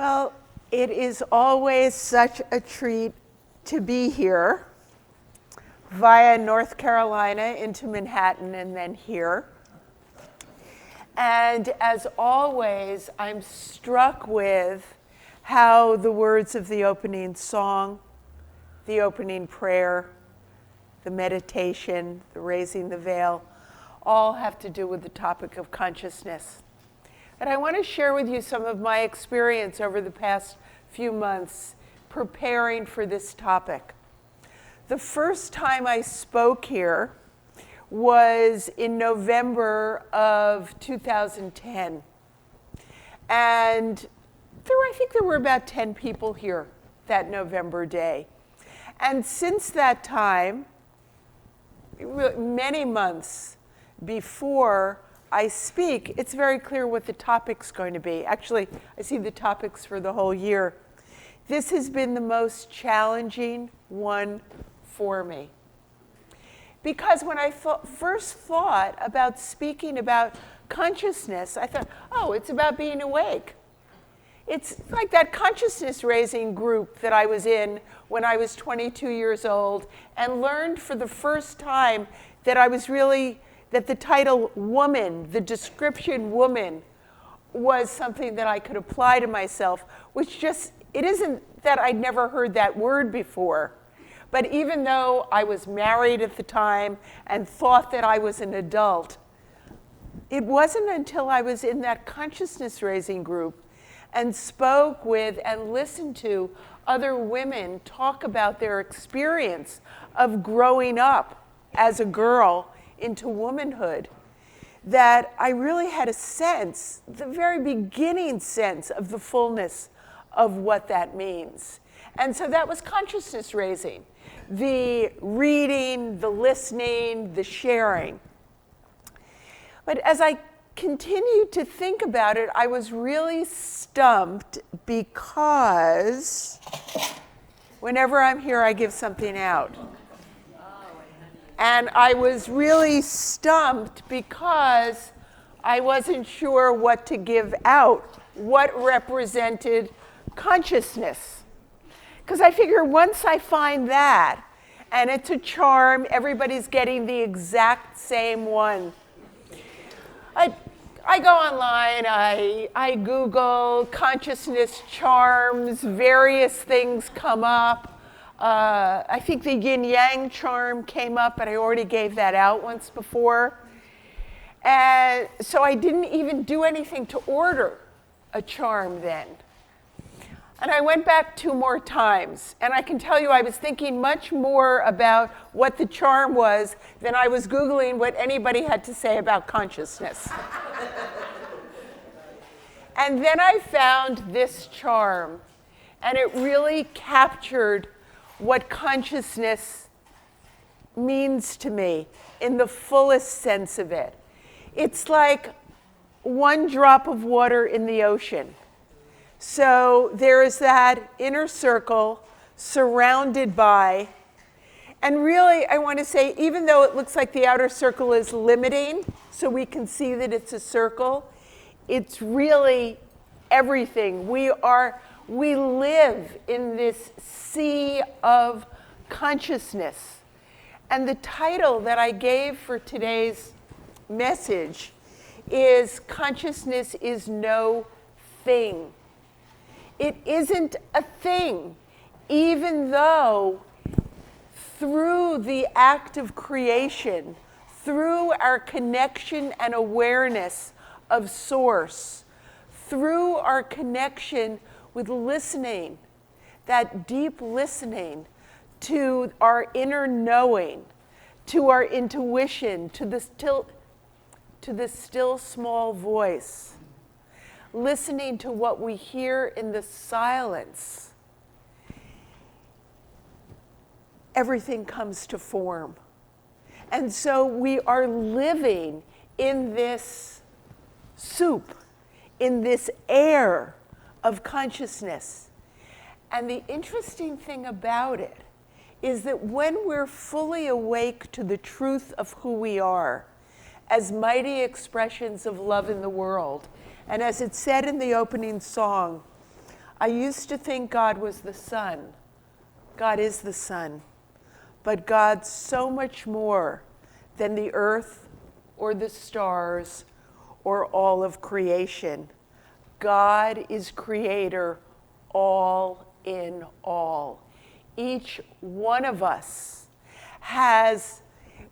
Well, it is always such a treat to be here via North Carolina into Manhattan and then here. And as always, I'm struck with how the words of the opening song, the opening prayer, the meditation, the raising the veil, all have to do with the topic of consciousness. And I want to share with you some of my experience over the past few months preparing for this topic. The first time I spoke here was in November of 2010. And I think there were about 10 people here that November day. And since that time, many months before I speak, it's very clear what the topic's going to be. Actually, I see the topics for the whole year. This has been the most challenging one for me. Because when I first thought about speaking about consciousness, I thought, oh, it's about being awake. It's like that consciousness raising group that I was in when I was 22 years old and learned for the first time that that the title woman, the description woman, was something that I could apply to myself, which it isn't that I'd never heard that word before. But even though I was married at the time and thought that I was an adult, it wasn't until I was in that consciousness raising group and spoke with and listened to other women talk about their experience of growing up as a girl into womanhood, that I really had a sense, the very beginning sense of the fullness of what that means. And so that was consciousness raising, the reading, the listening, the sharing. But as I continued to think about it, I was really stumped because whenever I'm here, I give something out. And I was really stumped because I wasn't sure what to give out, what represented consciousness. Because I figure once I find that, and it's a charm, everybody's getting the exact same one. I go online, I Google consciousness charms, various things come up. I think the yin-yang charm came up, but I already gave that out once before. And so I didn't even do anything to order a charm then. And I went back 2 more times, and I can tell you I was thinking much more about what the charm was than I was Googling what anybody had to say about consciousness. And then I found this charm, and it really captured what consciousness means to me in the fullest sense of it. It's like one drop of water in the ocean. So there is that inner circle surrounded by, and really I want to say, even though it looks like the outer circle is limiting, so we can see that it's a circle, it's really everything. We live in this sea of consciousness. And the title that I gave for today's message is Consciousness is No Thing. It isn't a thing, even though through the act of creation, through our connection and awareness of Source, through our connection with listening, that deep listening to our inner knowing, to our intuition, to the still small voice, listening to what we hear in the silence, everything comes to form. And so we are living in this soup, in this air of consciousness. And the interesting thing about it is that when we're fully awake to the truth of who we are, as mighty expressions of love in the world, and as it said in the opening song, I used to think God was the sun. God is the sun. But God's so much more than the earth or the stars or all of creation. God is creator, all in all. Each one of us has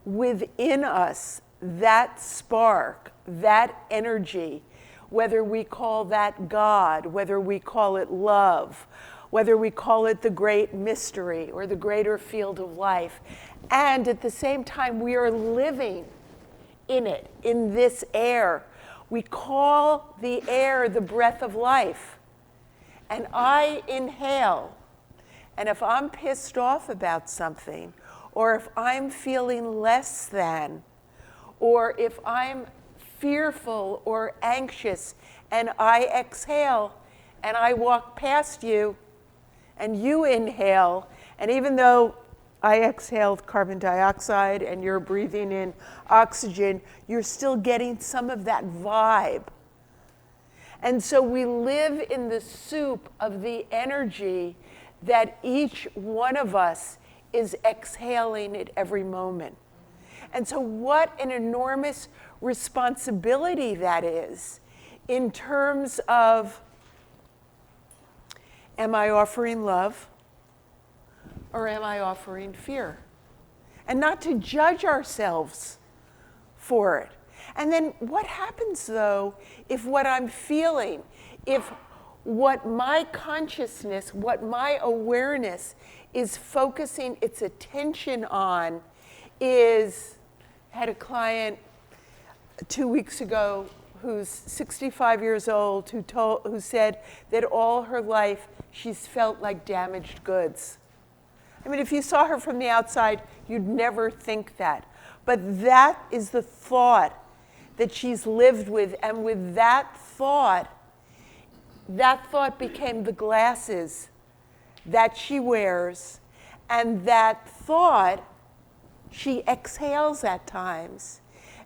within us that spark, that energy, whether we call that God, whether we call it love, whether we call it the great mystery or the greater field of life. And at the same time, we are living in it, in this air. We call the air the breath of life. And I inhale. And if I'm pissed off about something, or if I'm feeling less than, or if I'm fearful or anxious, and I exhale, and I walk past you, and you inhale, and even though I exhaled carbon dioxide and you're breathing in oxygen, you're still getting some of that vibe. And so we live in the soup of the energy that each one of us is exhaling at every moment. And so what an enormous responsibility that is in terms of, am I offering love or am I offering fear? And not to judge ourselves for it. And then what happens though if what I'm feeling, if what my consciousness, what my awareness is focusing its attention on is, I had a client 2 weeks ago who's 65 years old who said that all her life she's felt like damaged goods. I mean, if you saw her from the outside, you'd never think that. But that is the thought that she's lived with, and with that thought became the glasses that she wears, and that thought she exhales at times.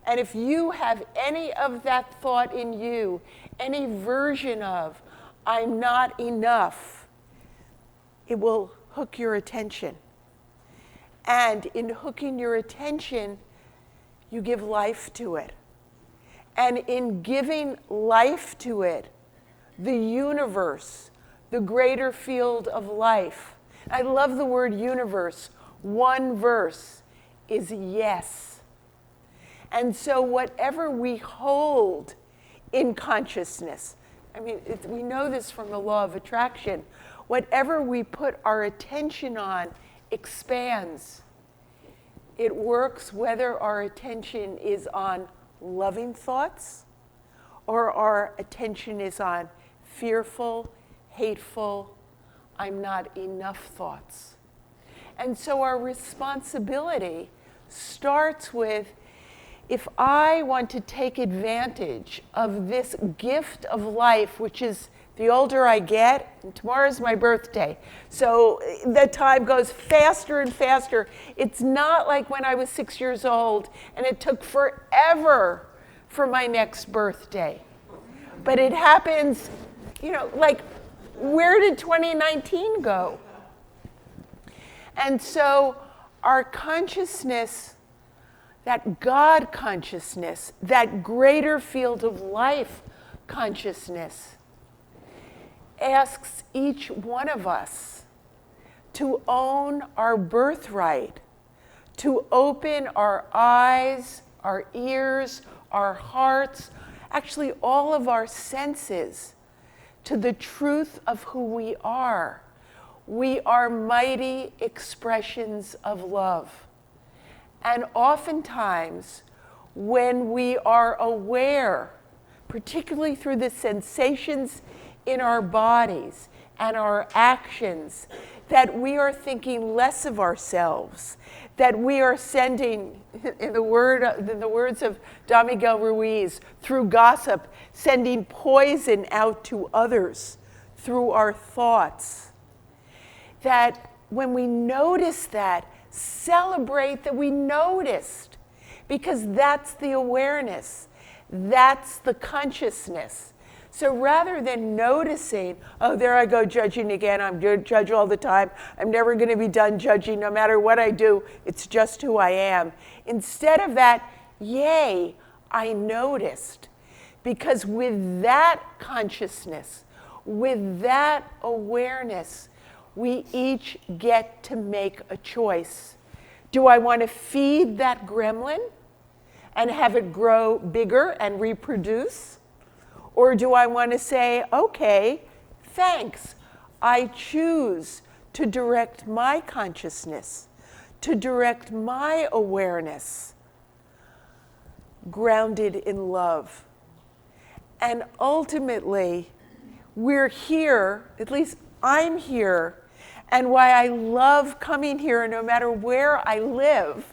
And if you have any of that thought in you, any version of, I'm not enough, it will hook your attention. And in hooking your attention, you give life to it. And in giving life to it, the universe, the greater field of life, I love the word universe, one verse is yes. And so whatever we hold in consciousness, I mean, we know this from the law of attraction, whatever we put our attention on expands. It works whether our attention is on loving thoughts or our attention is on fearful, hateful, I'm not enough thoughts. And so our responsibility starts with, if I want to take advantage of this gift of life, which is the older I get, and tomorrow's my birthday, so the time goes faster and faster. It's not like when I was 6 years old and it took forever for my next birthday. But it happens, you know, like, where did 2019 go? And so our consciousness, that God consciousness, that greater field of life consciousness, asks each one of us to own our birthright, to open our eyes, our ears, our hearts, actually all of our senses to the truth of who we are. We are mighty expressions of love. And oftentimes, when we are aware, particularly through the sensations in our bodies and our actions, that we are thinking less of ourselves, that we are sending, in the words of Don Miguel Ruiz, through gossip, sending poison out to others through our thoughts. That when we notice that, celebrate that we noticed, because that's the awareness, that's the consciousness. So rather than noticing, oh, there I go judging again, I'm going to judge all the time, I'm never going to be done judging, no matter what I do, it's just who I am. Instead of that, yay, I noticed. Because with that consciousness, with that awareness, we each get to make a choice. Do I want to feed that gremlin and have it grow bigger and reproduce? Or do I want to say, okay, thanks. I choose to direct my consciousness, to direct my awareness, grounded in love. And ultimately, we're here, at least I'm here, and why I love coming here no matter where I live,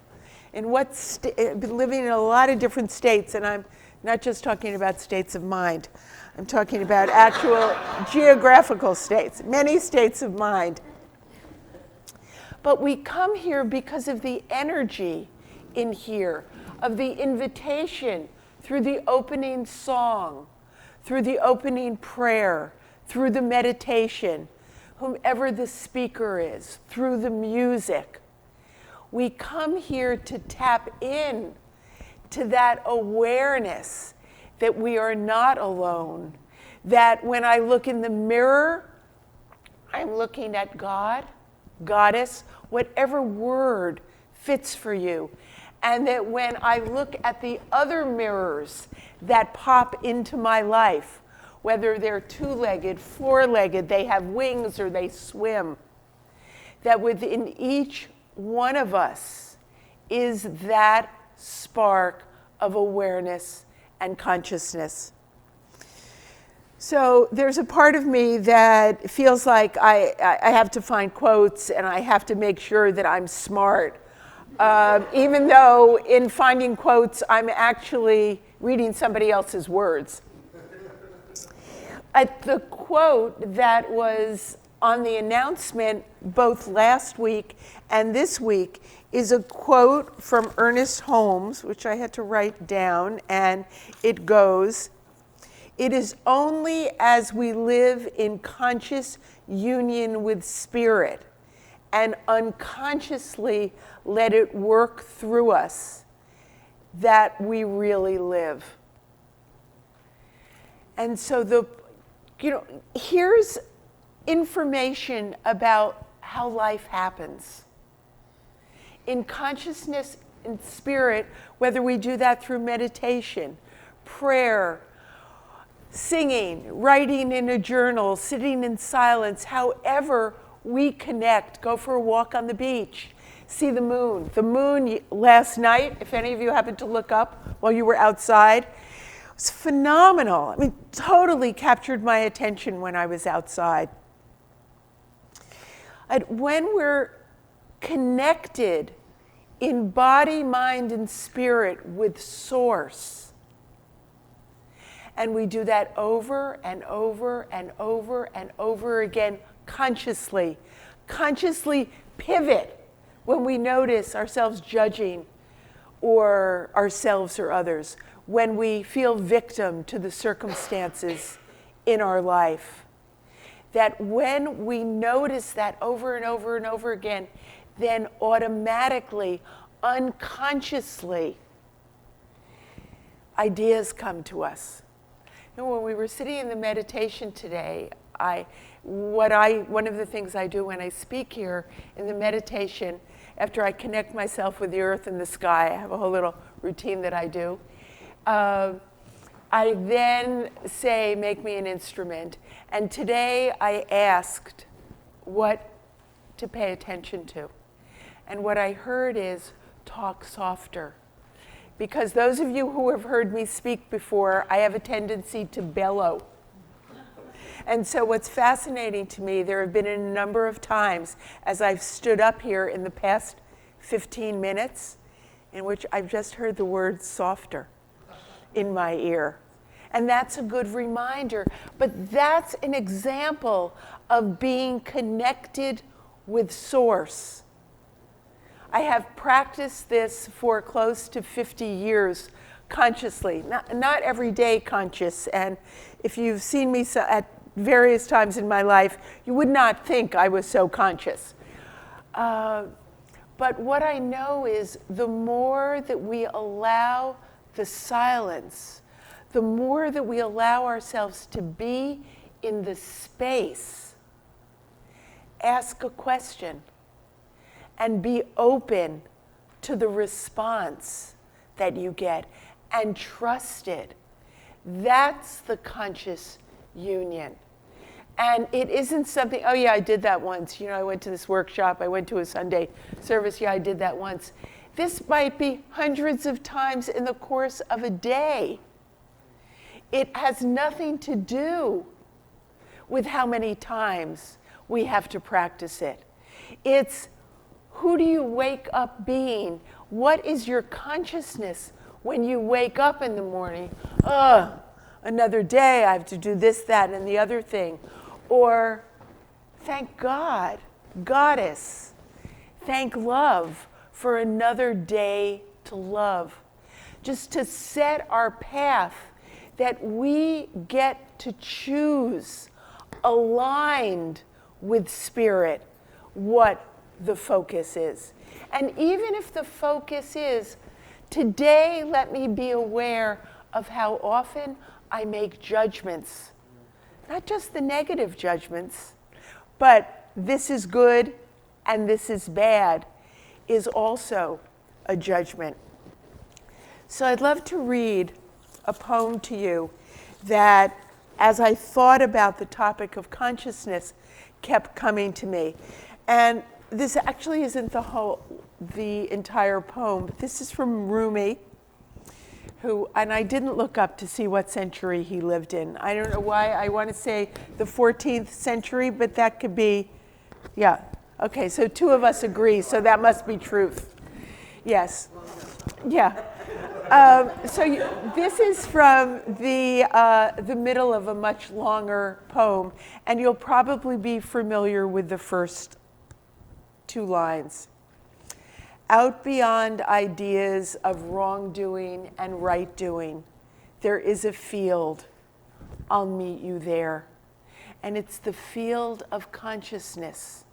in what I've been living in a lot of different states, and I'm not just talking about states of mind. I'm talking about actual geographical states, many states of mind. But we come here because of the energy in here, of the invitation through the opening song, through the opening prayer, through the meditation, whomever the speaker is, through the music. We come here to tap in to that awareness that we are not alone, that when I look in the mirror, I'm looking at God, Goddess, whatever word fits for you. And that when I look at the other mirrors that pop into my life, whether they're two-legged, four-legged, they have wings or they swim, that within each one of us is that spark of awareness and consciousness. So there's a part of me that feels like I have to find quotes and I have to make sure that I'm smart. Even though in finding quotes, I'm actually reading somebody else's words. The quote that was on the announcement both last week and this week is a quote from Ernest Holmes, which I had to write down, and it goes, "It is only as we live in conscious union with spirit and unconsciously let it work through us that we really live." And so here's information about how life happens. In consciousness and spirit, whether we do that through meditation, prayer, singing, writing in a journal, sitting in silence, however we connect, go for a walk on the beach, see the moon. The moon last night, if any of you happened to look up while you were outside, it was phenomenal. I mean, totally captured my attention when I was outside. And when we're connected in body, mind, and spirit with Source, and we do that over and over and over and over again consciously pivot when we notice ourselves judging or ourselves or others, when we feel victim to the circumstances in our life. That when we notice that over and over and over again, then automatically, unconsciously, ideas come to us. When we were sitting in the meditation today, one of the things I do when I speak here in the meditation, after I connect myself with the earth and the sky, I have a whole little routine that I do. I then say, make me an instrument. And today I asked what to pay attention to. And what I heard is talk softer. Because those of you who have heard me speak before, I have a tendency to bellow. And so what's fascinating to me, there have been a number of times as I've stood up here in the past 15 minutes in which I've just heard the word softer in my ear. And that's a good reminder. But that's an example of being connected with Source. I have practiced this for close to 50 years, consciously, not every day conscious. And if you've seen me at various times in my life, you would not think I was so conscious. But what I know is the more that we allow the silence, the more that we allow ourselves to be in the space, ask a question, and be open to the response that you get, and trust it. That's the conscious union. And it isn't something, oh yeah, I did that once. I went to this workshop, I went to a Sunday service, yeah, I did that once. This might be hundreds of times in the course of a day. It has nothing to do with how many times we have to practice it. It's who do you wake up being? What is your consciousness when you wake up in the morning? Another day, I have to do this, that, and the other thing. Or, thank God, Goddess, thank love for another day to love. Just to set our path that we get to choose, aligned with spirit, what the focus is. And even if the focus is, today let me be aware of how often I make judgments. Not just the negative judgments, but this is good and this is bad is also a judgment. So I'd love to read a poem to you that, as I thought about the topic of consciousness, kept coming to me. And this actually isn't the entire poem, but this is from Rumi, and I didn't look up to see what century he lived in. I don't know why I want to say the 14th century, but that could be, yeah. Okay, so two of us agree, so that must be truth. Yes, yeah. This is from the middle of a much longer poem, and you'll probably be familiar with the first two lines. Out beyond ideas of wrongdoing and right doing, there is a field. I'll meet you there. And it's the field of consciousness.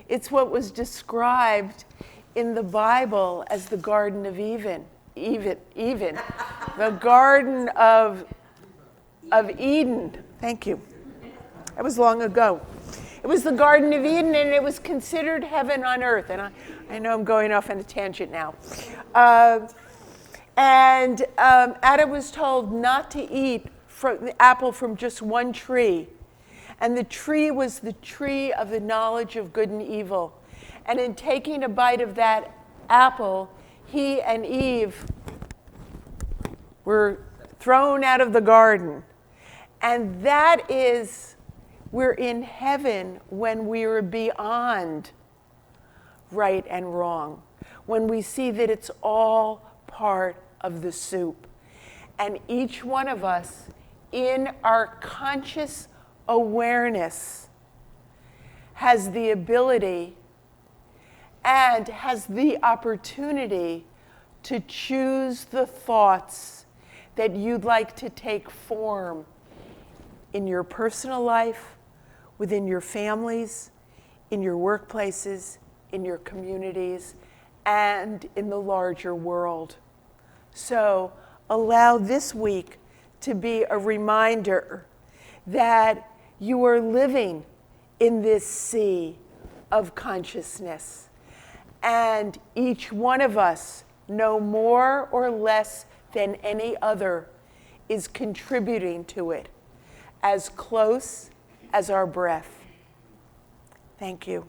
It's what was described in the Bible as the Garden of Eden. The Garden of Eden. Thank you. That was long ago. It was the Garden of Eden, and it was considered heaven on earth. And I know I'm going off on a tangent now. Adam was told not to eat the apple from just one tree. And the tree was the tree of the knowledge of good and evil. And in taking a bite of that apple, he and Eve were thrown out of the garden. And that is, we're in heaven when we are beyond right and wrong, when we see that it's all part of the soup. And each one of us, in our conscious awareness, has the ability and has the opportunity to choose the thoughts that you'd like to take form in your personal life, within your families, in your workplaces, in your communities, and in the larger world. So allow this week to be a reminder that you are living in this sea of consciousness. And each one of us, no more or less than any other, is contributing to it as close as our breath. Thank you.